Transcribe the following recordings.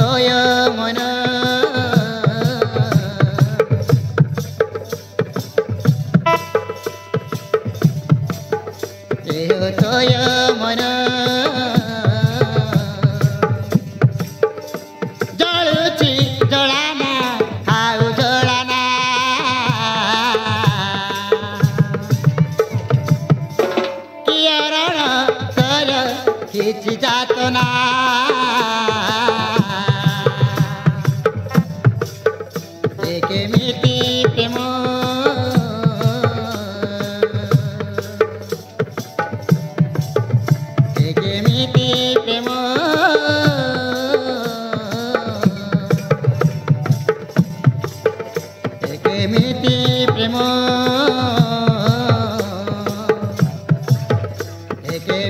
होतोय मन होतोय मन जळुची जळाना हाऊ जळाना किरण कर खिची जातो ना मिटी प्रेम मिटी प्रेम मिटी प्रेम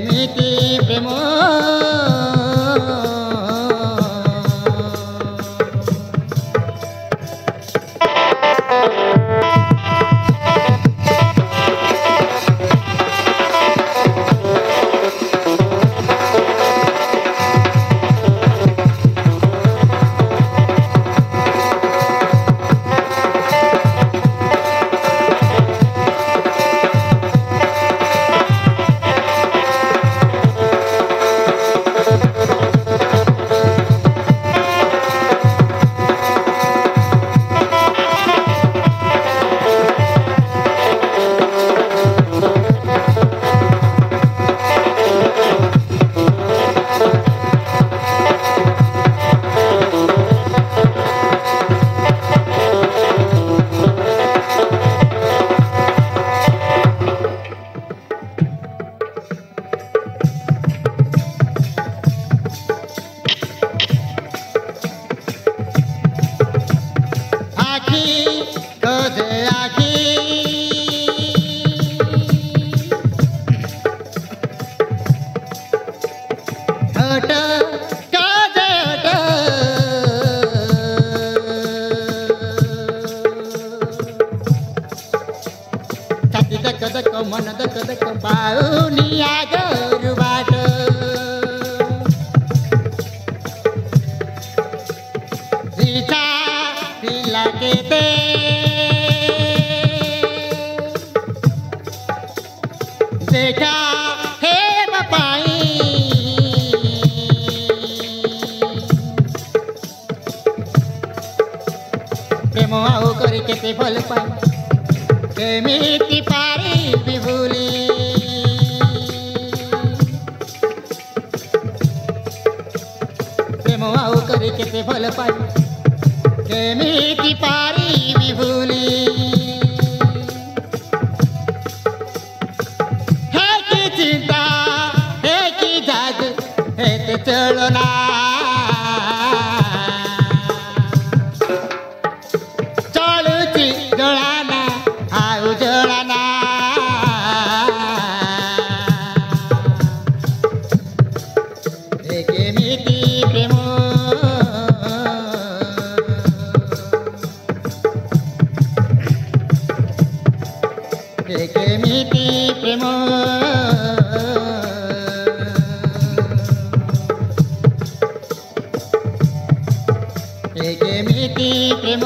मिटी प्रेम दक दक मन दक दक बाउनिया गरुबाट रिचा पिलाके ते देखा हे बपाई प्रेम आउ करी केते भल पाई केमिति पारी बिभुली प्रेम आउ करी केते भल पाई केमिति पारी बिभुली हे की चिंता हे की जाग हे ते चलना चलुची जळाना हाऊ जळाना केमिति प्रेम केमिति प्रेम केमिति प्रेम